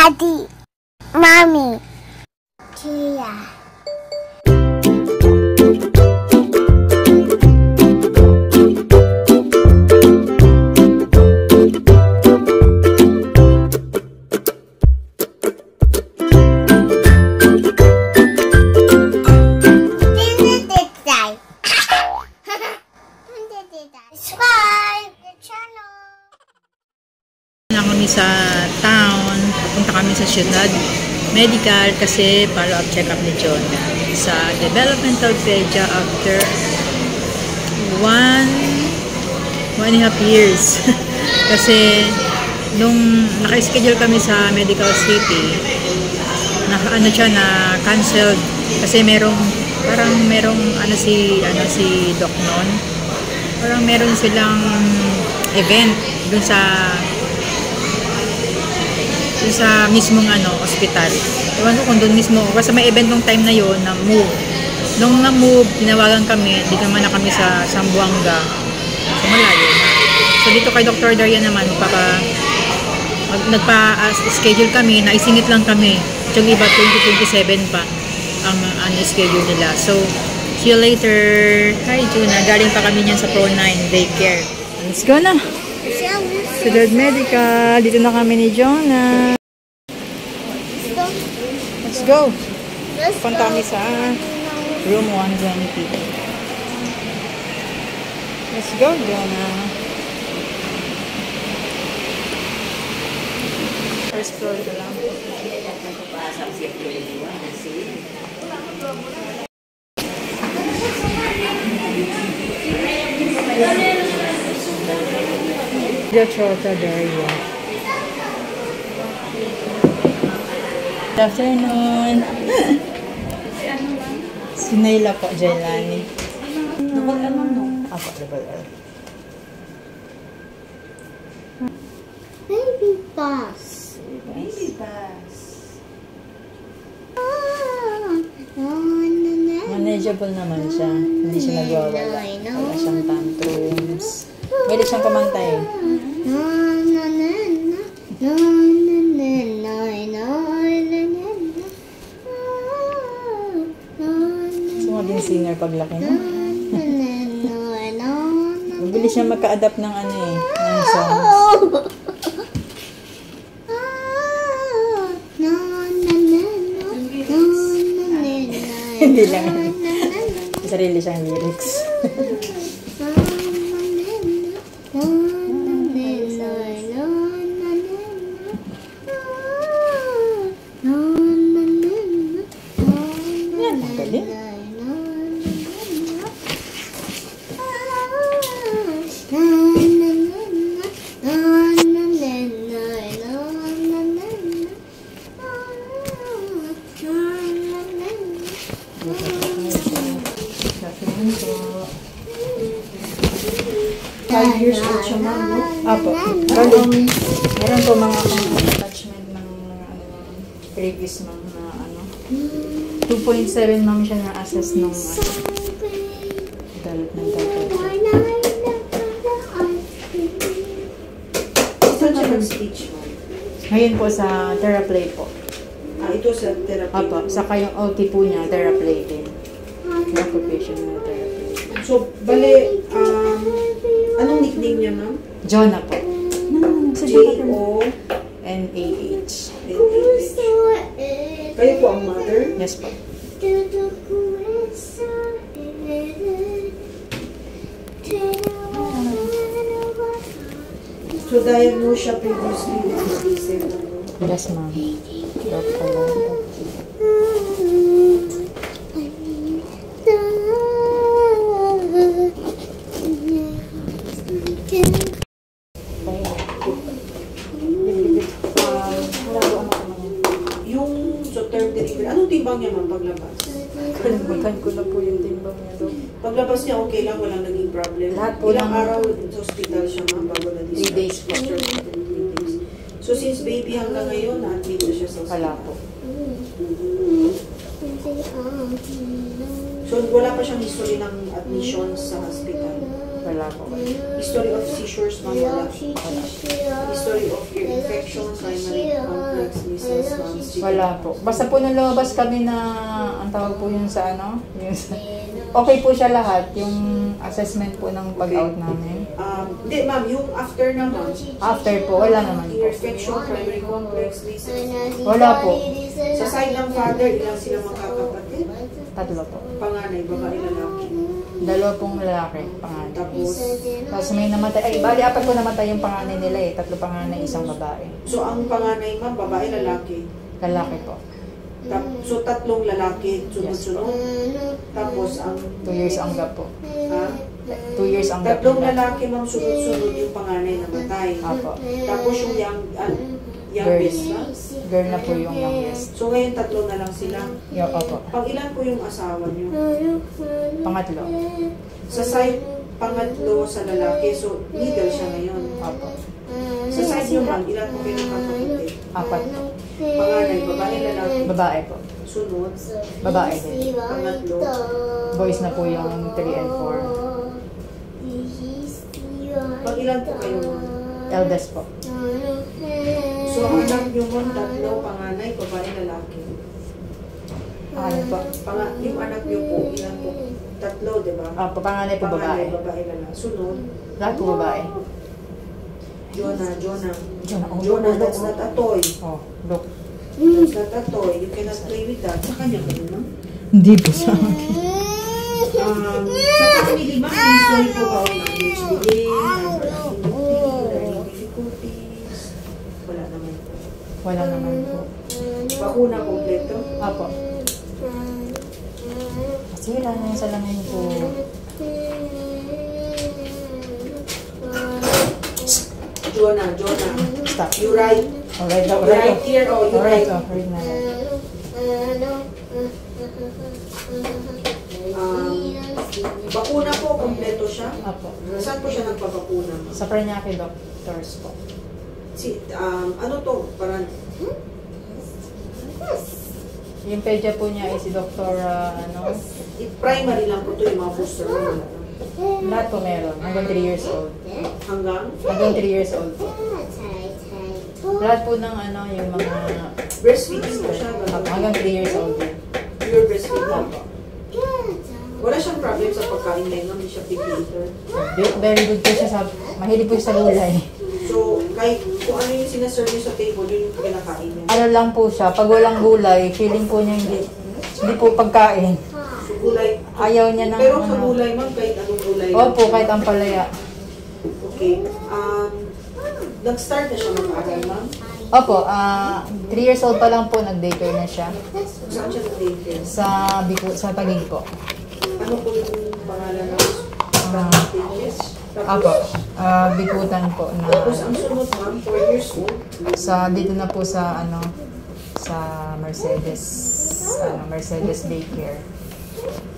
Daddy, Mommy, Tia. Subscribe the channel. Kami sa town, pupunta kami sa Ciudad Medical kasi follow-up check-up ni Jonah sa developmental pedia after 1.5 years. Kasi nung naka-schedule kami sa Medical City, na-canceled kasi merong si Doc noon. Parang meron silang event dun sa mismong ospital. Ewan ko kung doon mismo. Kasi may event nung time na yon na move. Nung na-move, tinawagan kami. Di naman na kami sa Zamboanga. So, malayo na. So, dito kay Dr. Daria naman, nagpa-schedule kami, naisingit lang kami. Yung iba, 2027 pa ang schedule nila. So, see you later. Hi, Juna. Galing pa kami niyan sa Pro 9 Daycare. Let's go na. Ciudad Medical. Dito na kami ni Jonah. Let's go. Punta kami sa room 120. Let's go, Jonah. First floor ko lang. Dr. Daria. Good afternoon. Si Naila po, Jailani. Double L no? Ako, double L. Baby boss. Baby bus. Manageable naman siya. Hindi siya nagwawala. Wala siyang tantrums. Pwede siyang kumantay. Gusto mo din singer paglaki na? Mabilis siya magka-adapt ng ng songs. Hindi lang. Sarili siyang lyrics. Years old siya, ma'am, no? Apo. Meron po mga attachment ng previous mga 2.7 ma'am siya na-assess nung developmental pedia. Saan siya nag-speech, ma'am? Ngayon po sa Theraplay po. Ito sa therapy. Apo. Saka yung OT po niya, Theraplay din. Occupational therapy. So, bale, anong nickname niya, ma'am? Jonah po. J-O-N-A-H. Kayo po ang mother? Yes po. So, diagnosed siya previously with autism. Yes ma'am. Doctor. Third delivery. Anong timbang niya, ma'am, paglabas? Kalimutan ko na po yung timbang niya doon. Paglabas niya, okay lang, walang naging problem. Lahat po Ilang lang. araw sa hospital siya, ma'am, bago na 3 days po. 3 days. So, since baby hanggang ngayon, na-admit na siya sa hospital? Wala po. So, wala pa siyang history ng admission sa hospital? Wala po. History of seizures, ma'am, wala. History of ear infection, primary complex measles, ma'am. Wala po. Basta po nung lumabas kami na, ang tawag po yun sa ano, yun okay po siya lahat, yung assessment po ng pag-out namin. Hindi ma'am, yung after naman. After po, wala naman po. Infection, primary complex, measles. Wala po. Sa side ng father, ilan sila magkakapatid? 3 po. Panganay, babae, lalaki. 2 pong lalaki, panganay. Tapos, May namatay, ay bali 4 po namatay yung panganay nila eh. 3 panganay, 1 babae. so ang panganay ma'am, babae, lalaki. Lalaki po. So 3 lalaki, sunod-sunod. Tapos ang 2 years ang gap po. 2 years ang 3 gap nila. lalaki ma'am, sunod-sunod yung panganay namatay. Apo. Tapos yung youngest ba? Girl na po yung youngest. So ngayon 3 na lang sila. Yung, opo. Pang ilan po yung asawa niyo? Pangatlo. Sa side, pangatlo sa lalaki. So middle siya ngayon. Opo. Sa side niyo ma'am, ilan po kayo nakakapatid? 4 po. Panganay, babae, lalaki. Babae po. Sunod, Babae din. pangatlo. Boys na po yung 3 and 4. Pag ilan po kayo ma'am? Eldest po. So ang anak niyo ma'am, 3 panganay, babae, lalaki. Ano po? Yung anak niyo po, ilan po? 3, di ba? Opo, panganay po babae. Panganay, babae, lalaki. Sunod, Lahat po babae. Jonah. Jonah, That's not a toy. Oh, look. That's not a toy. You cannot play with that. Sa kanya ka no? Hindi po sa akin. Sa family ma'am, may story po ba ng learning difficulties? Wala naman po. Wala naman po. Bakuna kompleto? Apo. Kasi wala na yung salamin po. Jonah. Stop. You right. Alright, You alright. right here or you Alright, right? alright na. Bakuna po, kompleto siya. Apo. Saan po siya nagpabakuna? Sa Paranaque doctors po. Ano to? Parang, Yung pedya po niya ay si Dr. primary lang po to yung mga booster. Wala na. Lahat po meron. Hanggang 3 years old. Hanggang Hanggang 3 years old po. Lahat po ng yung mga breastfeeding po siya. Apo, hanggang 3 years old din. Pure breastfeeding. Apo. Wala siyang problem sa pagkain na yun. Hindi siya picky eater. Very good po siya sa, mahilig po siya sa gulay. So, kahit kung ano yung sinaserve niyo sa table, yun yung kinakain niya. Ano lang po siya, pag walang gulay, feeling po niya hindi po pagkain. So, gulay. Ayaw niya ng Pero sa gulay, ma'am, kahit anong gulay. Opo, kahit ang palaya. Okay. Nag-start na siya mag-aral, ma'am? Opo, 3 years old pa lang po, nag-daycare na siya. Saan siya nag-daycare? Sa Taguig po. Ano po yung pangalan ng stages? Opo, Bikutan po na Tapos ang sunod, ma'am, 4 years old. dito na po sa sa Mercedes Daycare.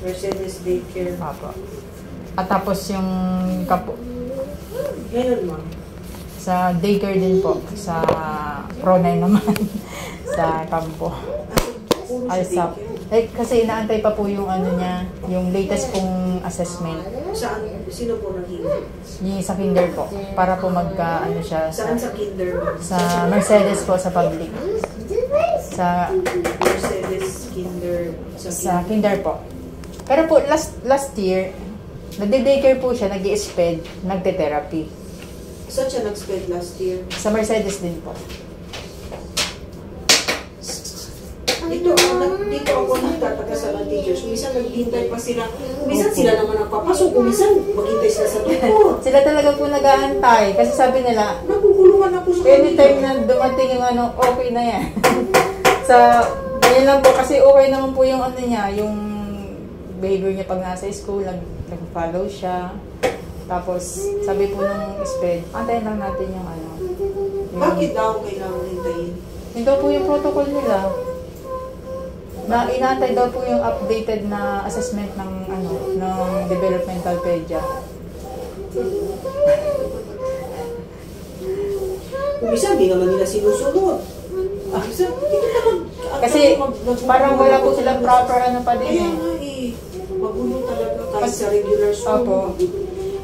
Mercedes Daycare. Opo. At tapos yung Ngayon, ma'am. sa daycare din po, sa Pro9 naman, sa kampo. Puro Ay, sa sa, daycare. kasi inaantay pa po yung niya, yung latest pong assessment. Saan? Sino po nag-iwan? Yung sa kinder po, para po siya Saan sa kinder, ma'am? sa Mercedes po, sa public. Sa Mercedes Kinder. sa kinder po. Pero po, last year, nagde-daycare po siya, nag-i-sped, nagte-therapy. Saan siya nag-spend last year? Sa Mercedes din po. Dito ako nagtataka sa mga teachers. Minsan naghihintay pa sila. Minsan sila naman nagpapasok. Minsan maghintay sila sa doktor. Sila talaga po nag-aantay. Kasi sabi nila, Naguguluhan ako sa anytime na dumating yung okay na yan. Ganyan lang po, kasi okay naman po yung niya, yung behavior niya pag nasa school, nag-follow siya. Tapos, sabi po ng SPED, antayin lang natin yung Bakit daw kailangan hintayin? Yun daw po yung protocol nila. Na inaantay daw po yung updated na assessment ng developmental pedia. Kung isa, hindi naman nila sinusunod. Isa, hindi naman. Kasi parang wala po silang proper pa din Kaya eh. nga magulo talaga kahit sa regular school. Opo.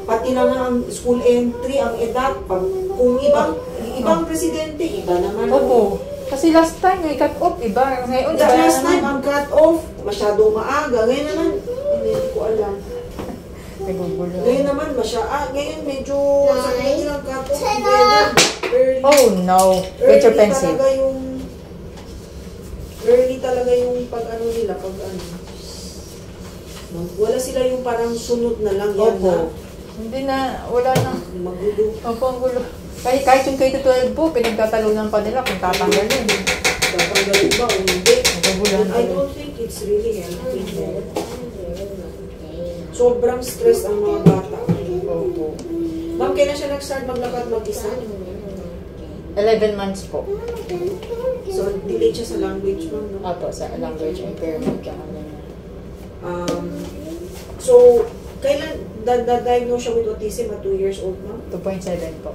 Pati na nga ang school entry, ang edad, kung ibang presidente, iba naman. Opo. Kasi last time, may cut off, iba. Ngayon, The iba last naman. time, ang cut-off, masyadong maaga. Ngayon naman, hindi ko alam. Nagugulo. Ngayon naman, ngayon medyo, sabi nilang cut-off, early. Oh no, get your pencil. Early talaga yung pag-ano nila, pag-ano. Wala sila yung parang sunod na lang yan Opo. na Hindi na, wala na. magulo. Opo, ang gulo. Kahit yung K-12 po, pinagtatalunan pa nila kung tatanggalin. Tatanggalin ba o hindi? Nagugulan I don't think it's really healthy. Sobrang stress ang mga bata. Opo. Ma'am, kailan siya nag-start maglakad mag-isa? 11 months po. So, delayed siya sa language, ma'am, no? Opo, sa language impairment ka ano niya. So, kailan diagnose siya with autism at 2 years old, ma'am? 2.7 po.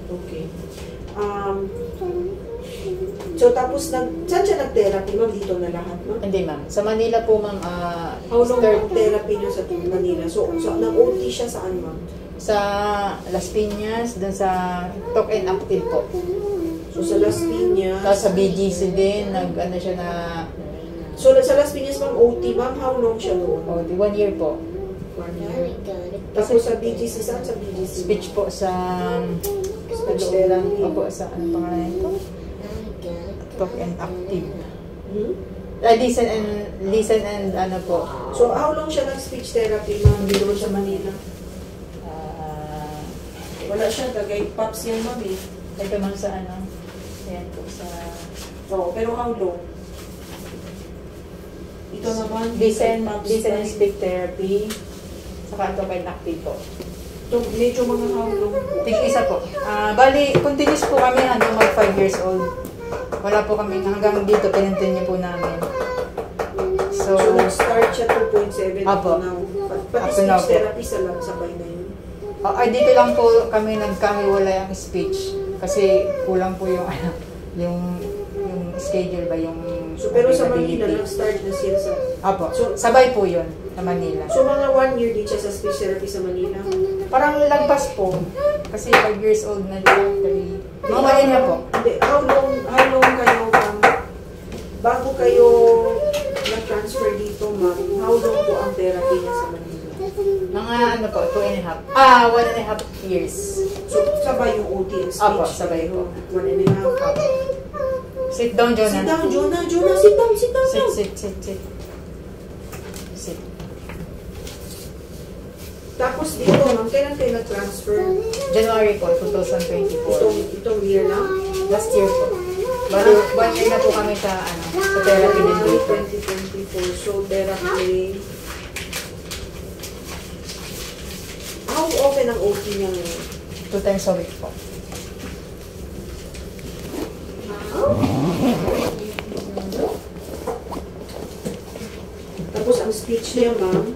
Okay. So, tapos, saan siya nag-therapy, ma'am? Dito na lahat, ma'am? Hindi ma'am. Sa Manila po ma'am, How long ang therapy niyo sa Manila? So nag-OT siya saan, ma'am? sa Las Piñas, dun sa Talk and Active po. So, sa Las Piñas. Tapos sa BGC din, nag-ano siya na, So, sa Las Piñas, ma'am, OT, ma'am, how long siya doon? oh, 1 year po. 1 year. Tapos sa BGC, saan sa BGC? Speech po sa, Speech therapy. Opo, sa ano pangalan ito? Talk and Active. Hmm? Listen and ano po. So, how long siya nag-speech therapy, ma'am? Dito sa Manila? Wala siya, tagay pops yan, ma'am, eh. Ito ma'am sa ano, ayan po sa, Oo, pero how long? Ito naman, listen pops and tayo. speak therapy, saka Talk and Active po. Ito, medyo mga how long po. Tig-isa po. Bali, continuous po kami hanggang mag 5 years old. Wala po kami hanggang dito, pinintindi po namin. So, So, nag-start siya 2.7 Apo. now. Up Pati to now speech po. therapy sabay na yun. ay dito lang po kami nagkahiwalay ang speech. Kasi kulang po yung, ano, yung schedule ba, yung So, pero sa Manila, availability. nag-start na siya sa... Apo, So- sabay po yun sa Manila. So, mga 1 year din siya sa speech therapy sa Manila. Parang lagpas po. Kasi 5 years old na din. 3. Mamaya na po. Hindi, how long kayo, ma'am, bago kayo na-transfer dito, ma'am, how long po ang therapy niya sa Manila? Mga ano po, 1.5 years. So, sabay yung OT and speech? Apo, sabay po. 1.5. Sit down, Jonah. Sit down, Jonah. Jonah, sit down, sit down. Sit. Sit. Tapos dito, ma'am, kailan kayo nag-transfer? January po, 2024. Itong year lang? Last year po. Bali, 1 year na po kami sa, ano, sa therapy din dito. 2024. So, therapy. How often ang OT niya ngayon? 2 times a week po. Tapos ang speech niya, ma'am,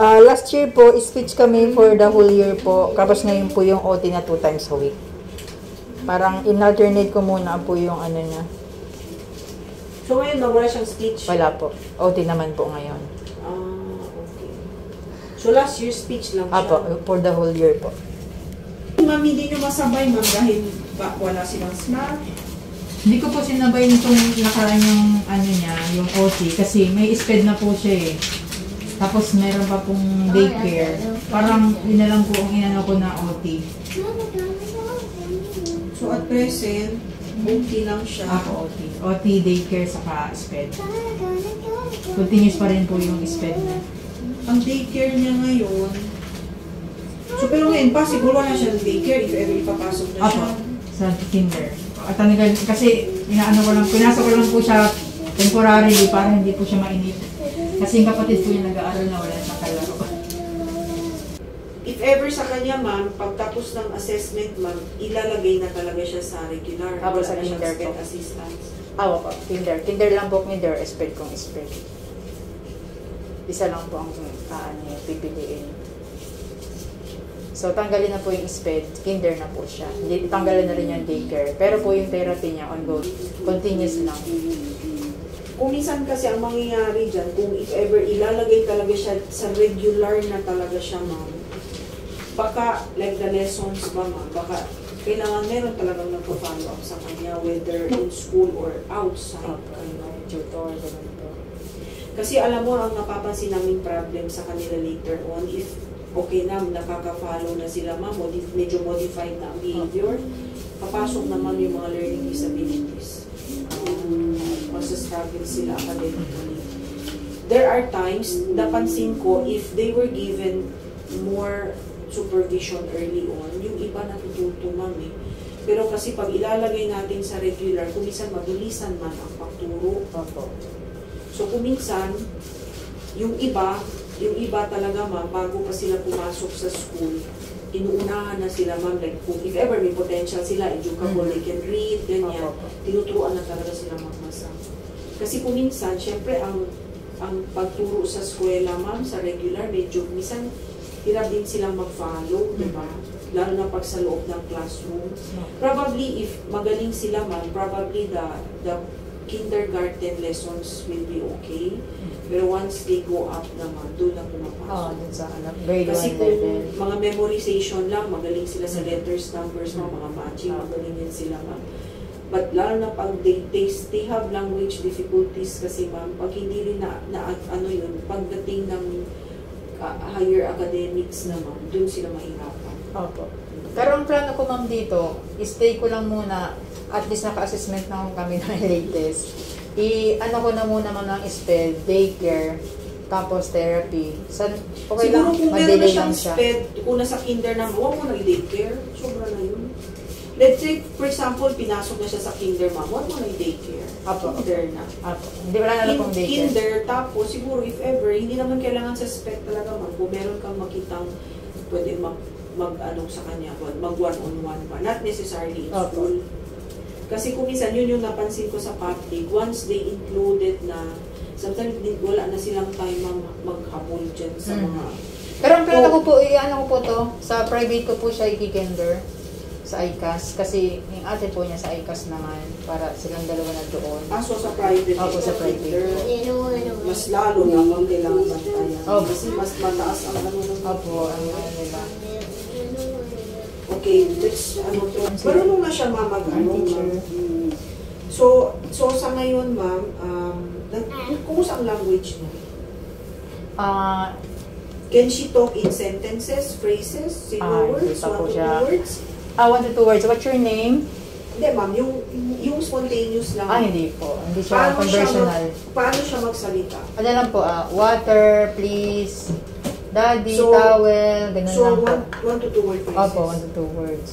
Last year po, speech kami for the whole year po. Tapos ngayon po yung OT na 2 times a week. Parang in-alternate ko muna po yung ano niya. so ngayon nawala siyang speech? Wala po. OT naman po ngayon. Okay. So last year speech lang siya? Apo, for the whole year po. Ma'am, hindi nyo masabay, ma'am, dahil wala silang smart. Hindi ko po sinabay nitong nakaraan yung ano niya, yung OT. Kasi may SPED na po siya eh. Tapos meron pa pong daycare. Parang yun na lang po ang inano ko na OT. So at present, OT lang siya. Ako OT. OT, daycare, saka SPED. Continuous pa rin po yung SPED na. Ang daycare niya ngayon, so pero ngayon, possible wala siya ng daycare if ever ipapasok na siya. Apo, sa kinder. At talaga, kasi inaano ko lang, pinasok ko lang po siya temporarily para hindi po siya mainip. Kasi yung kapatid ko yung nag-aaral na wala siyang kalaro. If ever sa kanya, ma'am, pagtapos ng assessment, ma'am, ilalagay na talaga siya sa regular. Apo, Wala sa na siyang kinder SPED po. assistance. Awa po, kinder. Kinder lang po, kinder. SPED kong SPED. Isa lang po ang pipiliin. So, tanggalin na po yung SPED. Kinder na po siya. Tanggalin na rin yung daycare. Pero po yung therapy niya ongoing. Continuous lang. Kung minsan kasi ang mangyayari dyan, kung if ever ilalagay talaga siya sa regular na talaga siya, ma'am, baka, like the lessons ba, ma'am, baka kailangan meron talagang nagpo-follow up sa kanya, whether in school or outside. Tutor, ganun po. Kasi alam mo, ang napapansin namin problem sa kanila later on, if okay na, nakaka-follow na sila ma'am, medyo modified na ang behavior, papasok naman yung mga learning disabilities. Struggle sila academically. There are times, napansin ko, if they were given more supervision early on, yung iba natututo ma'am eh. Pero kasi pag ilalagay natin sa regular, kuminsan mabilisan man ang pagturo. So kuminsan, yung iba talaga ma'am, bago pa sila pumasok sa school, inuunahan na sila ma'am, like kung if ever may potential sila, educable, they can read, ganyan, tinuturuan na talaga sila magbasa. Kasi kuminsan, syempre ang pagturo sa eskwela ma'am, sa regular, medyo minsan hirap din silang mag-follow, di ba? Lalo na pag sa loob ng classroom. Probably, if magaling sila ma'am, probably the kindergarten lessons will be okay. Pero once they go up naman, doon na pumapasok. Dun sa grade 1 Kasi level. kung mga memorization lang, magaling sila sa letters, numbers, mga matching, magaling yan sila ma'am. But lalo na pag they have language difficulties kasi ma'am, pag hindi rin ano yun, pagdating ng higher academics naman, doon sila mahirapan. Opo. Pero ang plano ko ma'am dito, stay ko lang muna, at least naka-assessment na kami ng latest. Ano ko na muna man ng SPED, daycare, tapos therapy. Okay lang, siguro kung meron na madelay siyang lang siya. SPED, kung nasa kinder na, huwag mo na i-daycare, sobra na yun. Let's say, for example, pinasok na siya sa kinder, ma'am, huwag mo na i-daycare. Apo. Kinder na. Apo. Hindi, wala na lang pong daycare. Kinder, tapos siguro if ever, hindi naman kailangan sa SPED talaga, ma'am. Kung meron kang makitang pwede mag-ano sa kanya, mag one-on-one pa. Not necessarily in Opo. school. Kasi kung minsan, yun yung napansin ko sa public, once they included na, sometimes wala na silang time maghabol dyan sa mga... Pero ang plano ko po, ano ko po to, sa private ko po siya ikikender sa ICAS. Kasi yung ate po niya sa ICAS naman, para silang dalawa na doon. So sa private, Opo, sa private. mas lalo na kung kailangan bantayan. Opo. Kasi mas mataas ang ano ng... Opo, ano nila. Okay, let's ano to. Marunong na siya mamag-ano, ma'am. So sa ngayon, ma'am, kumusta ang language niya? Can she talk in sentences, phrases, single words, hindi pa po 1 to 2 siya. words? 1 to 2 words. What's your name? Hindi, ma'am, yung spontaneous lang. Hindi po. Hindi siya conversational. Paano siya magsalita? Ano lang po, water, please, daddy, So, towel, ganun So, lang po. 1 to 2 word phrases. Opo, 1 to 2 words.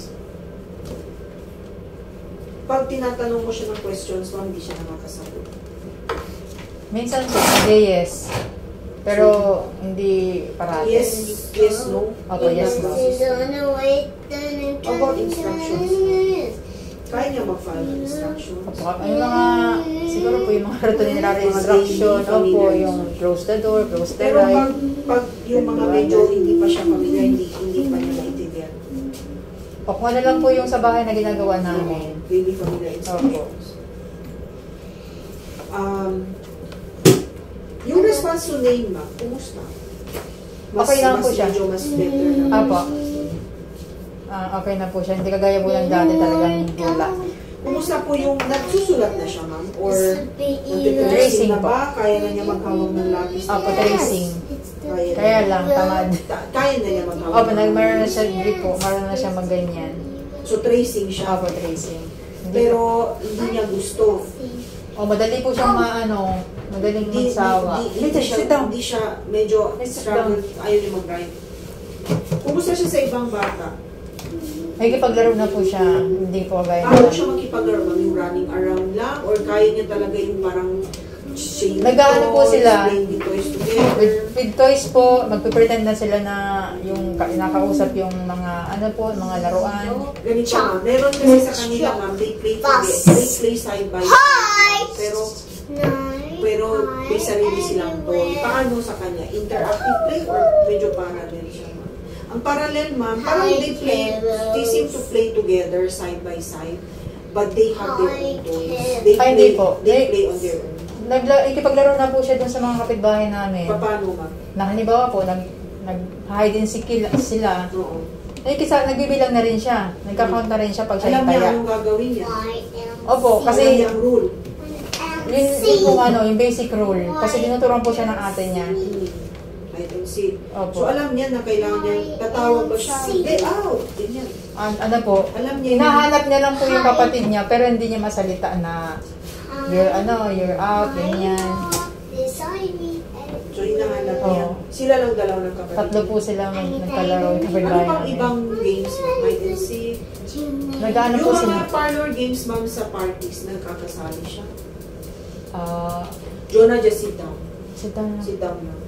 Pag tinatanong ko siya ng questions, ma'am, hindi siya nakakasagot. Minsan po, hindi yes. Pero, hindi parati. Yes, no? Opo, yes, no. About instructions. Kaya niya mag-follow instructions. Opo, yung mga, siguro po yung mga rutinary instruction, opo, yung close the door, close the Pero light. pag yung mga medyo hindi pa siya familiar, hindi pa niya naintindihan. O kung ano lang po yung sa bahay na ginagawa namin. Really familiar instructions. Yung response to name, ma'am, kumusta? Okay lang po siya. Medyo mas better na. Apo. Okay na po siya. Hindi kagaya po ng dati talagang bula. Kumusta po yung nagsusulat na siya, ma'am? Or Tracing nagtitracing na po. ba? Kaya na niya maghawak ng lapis? Apo, tracing. Kaya lang, tamad. Kaya na niya maghawak. Opo, nagmaroon na siya grip po. Maroon na siya magganyan. So, tracing siya. Opo, tracing. Pero, hindi niya gusto. Madali po siyang madaling magsawa. Hindi siya medyo Sit struggle. Ayaw niya mag-write. Kumusta siya sa ibang bata? May kipaglaro na po siya. Hindi po kagaya Paano na. siya makipaglaro? Yung running around lang? Or kaya niya talaga yung parang shade Nag-aano po sila? playing the toys together? With toys po, magpipretend na sila na yung nakausap yung mga, mga laruan. Ganito ma'am. Meron kasi sa kanila ma'am, they play side by side. Pero may sarili silang toy. Paano sa kanya? Interactive play or medyo parallel siya ma'am? Ang parallel ma'am, parang they seem to play together side by side. But they have their own toys. Hindi po. They play on their own. Ikipaglaro na po siya dun sa mga kapitbahay namin. Paano ma'am? Halimbawa po, nag-hide and seek sila. Oo. Nagbibilang na rin siya. Nagka-count na rin siya pag siya Alam niya taya. anong gagawin niya. Opo, Alam kasi niya ang rule. yun po yung basic rule. Kasi tinuturuan po siya ng ate niya. Hide and seek. Opo. So alam niya na kailangan niya, tatawag ba siya? Get out! Ganyan. Ano po, Alam niya yun. hinahanap niya lang po yung kapatid niya, pero hindi niya masalita na you're out, ganyan. So hinahanap niya. Oo. Sila lang dalaw ng kapatid. Tatlo po sila nagkalaro yung Ano kapitbahay pang namin. ibang games? Hide and seek. Nag-ano Yung po sila? mga parlor games, ma'am, sa parties, nagkakasali siya. Jonah, just sit down. Sit down lang. Sit down lang.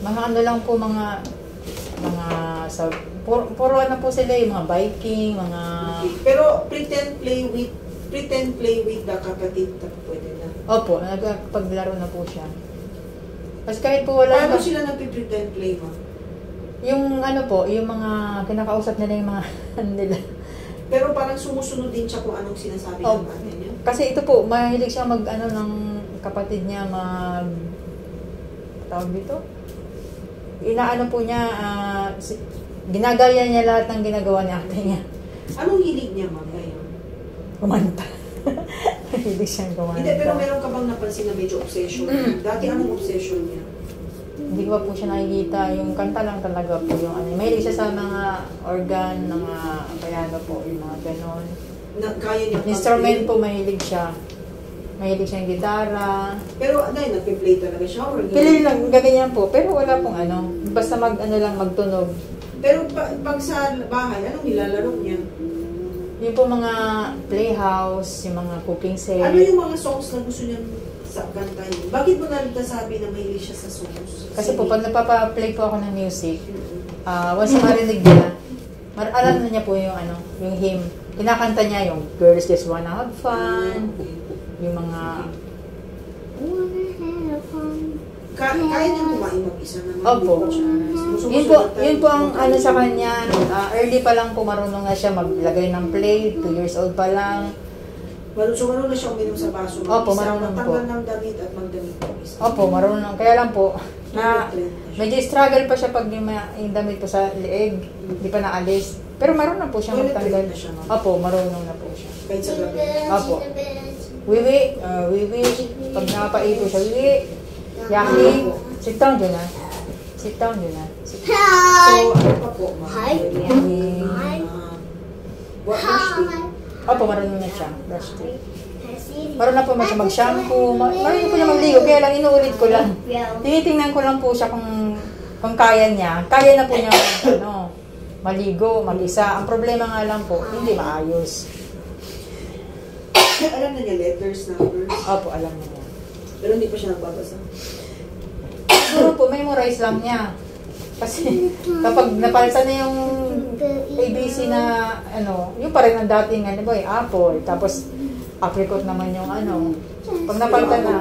Mga ano lang po, mga puro ano po sila yung mga biking, mga... Okay. Pero pretend play with the kapatid, pwede na. Opo, nagpaglaro na po siya. Kasi kahit po wala Paano sila nagpipretend play, ma'am? yung ano po, yung mga kinakausap nila yung mga ano nila. Pero parang sumusunod din siya kung anong sinasabi Oh. ng ate niya. Kasi ito po, mahilig siya mag ano ng kapatid niya tawag dito? Inaano po niya, ginagaya niya lahat ng ginagawa ni ate niya. Anong hilig niya, ma'am, ngayon? Kumanta. Mahilig siyang kumanta. Hindi, pero meron ka bang napansin na medyo obsession? Dati anong obsession niya? Hindi ko pa po siya nakikita. Yung kanta lang talaga po yung ano. Mahilig siya sa mga organ, mga piano po, yung mga ganon. Kaya niya Instrument po, mahilig siya. Mahilig siya yung gitara. Pero ano yun, nagpe-play talaga siya? Or Pili lang, gaganyan po. Pero wala pong ano. Basta magtunog. Pero pag sa bahay, anong nilalaro niya? Yung po mga playhouse, yung mga cooking set. Ano yung mga songs na gusto niyang sa kantahin? Bakit mo nasabi na mahilig siya sa songs? Kasi po, pag napapa-play po ako ng music, once na marinig niya, alam na niya po yung ano, yung hymn. Kinakanta niya yung Girls Just Wanna Have Fun, yung mga... Kaya niya kumain mag-isa naman. Opo. Yun po ang ano sa kanya, early pa lang po marunong na siya maglagay ng plate, 2 years old pa lang. So, marunong na siya uminom sa baso. Opo, marunong po. Matanggal ng damit at magdamit po isa. Opo, marunong. Kaya lang po, medyo struggle pa siya pag yung damit po sa leeg, hindi pa naalis. Pero marunong po siya magtanggal. Na siya, ma'am. Opo, marunong na po siya. Kahit sa gabi. Opo. Wiwi, pag nakapaipo siya, wiwi. Yaki, sit down dyan na. Sit down dyan na. So, ano pa po, ma'am? What Opo, marunong na siya. Brush teeth. Marunong na po siya mag-shampoo. Marunong po siya magligo. Kaya lang, inuulit ko lang. Tinitingnan ko lang po siya kung kaya niya. Kaya na po niya maligo, mag-isa. Ang problema nga lang po, hindi maayos. Alam na niya letters, numbers. Opo, alam niya. Pero hindi pa siya nagbabasa. Siguro po, memorize lang niya. Kasi kapag napalitan na yung ABC na ano, yung pa rin ang dating ano ba, apple, tapos apricot naman yung ano. Pag napalitan na,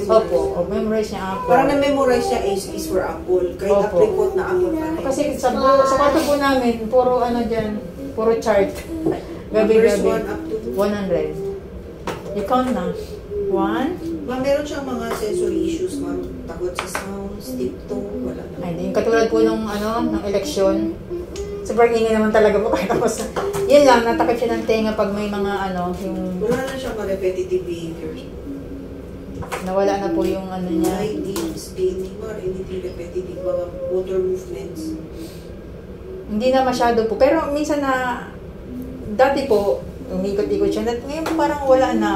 opo, memorize niya apple. Parang na-memorize niya A is for apple. Kahit Opo. apricot na apple pa rin. Kasi sa kwarto po namin, puro ano dyan, puro chart. Numbers Gabi-gabi. 1 up to 100. You count na. 1. Ma'am, meron siyang mga sensory issues, ma'am. Takot sa sounds, tiptoe, wala na. Ay, din. Katulad po nung ano, ng eleksyon. Sobrang ingay naman talaga po. Tapos, yun lang, natakip siya ng tenga pag may mga ano, yung Wala na siyang mga repetitive behaviors. nawala na po yung ano niya. Riding, spinning, or anything repetitive, mga motor movements. Hindi na masyado po. Pero minsan na, dati po, umikot-ikot siya. Ngayon parang wala na.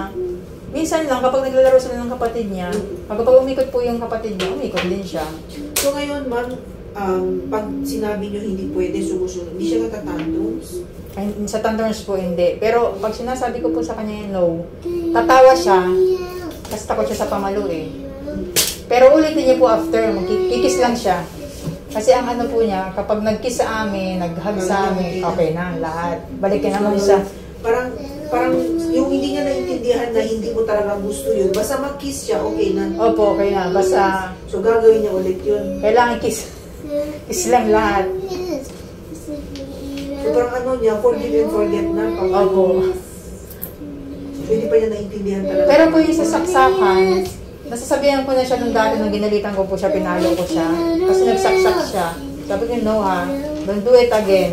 Minsan lang, kapag naglalaro sila ng kapatid niya, kapag umikot po yung kapatid niya, umikot din siya. So ngayon, ma'am, pag sinabi niyo hindi pwede sumusunod, hindi siya natatantrums. Ay, sa tantrums po, hindi. Pero pag sinasabi ko po sa kanya yung no, tatawa siya, kasi takot siya sa pamalo eh. Pero ulitin niya po after, magkikis lang siya. Kasi ang ano po niya, kapag nag-kiss sa amin, nag-hug sa amin, okay na lahat. Balik ka naman sa... Parang yung hindi niya naintindihan na hindi mo talaga gusto yun. Basta mag-kiss siya, okay na. Opo, okay na. Basta, So gagawin niya ulit yun. kailangan kiss. Kiss lang lahat. So parang ano niya, forgive and forget na. Opo. So hindi pa niya naintindihan talaga. Pero po yung sa saksakan, nasasabihan ko na siya nung dati nung ginalitan ko po siya, pinalo ko siya. Kasi nagsaksak siya. Sabi ko, no ha, Don't do it again.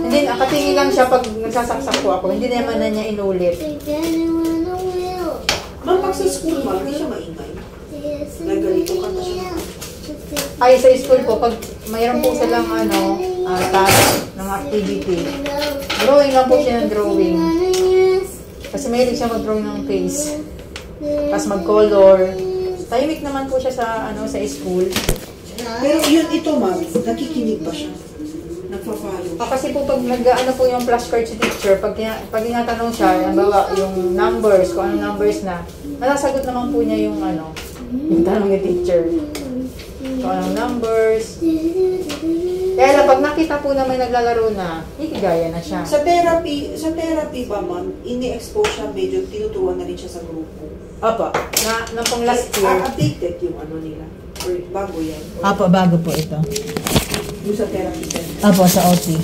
Hindi, nakatingin lang siya pag nagsasaksak po ako. Hindi naman na niya inulit. Ma'am, pag sa school, ma'am, hindi siya maingay. Nagalito ka na siya. Ay, sa school po, pag mayroon po silang task ng activity, drawing lang po siya ng drawing. Kasi mahilig siya mag-drawing ng face. Tapos mag-color. Tahimik naman po siya sa school. Pero yun, ito ma'am, nakikinig ba siya? Nagpa-follow? Kasi po pag po yung flashcard si teacher, pag tinatanong siya, halimbawa yung numbers, kung anong numbers na, masasagot naman po niya yung tanong ni teacher. Kung anong numbers. Kaya lang, pag nakita po na may naglalaro na, ikigaya na siya. Sa therapy ba ma'am, ini-expose siya, medyo tinuturuan na rin siya sa grupo? Apa, na pong last year. Updated yung nila? Or bago yan? Apa, bago po ito. Yung sa therapy center? Apo, sa OT.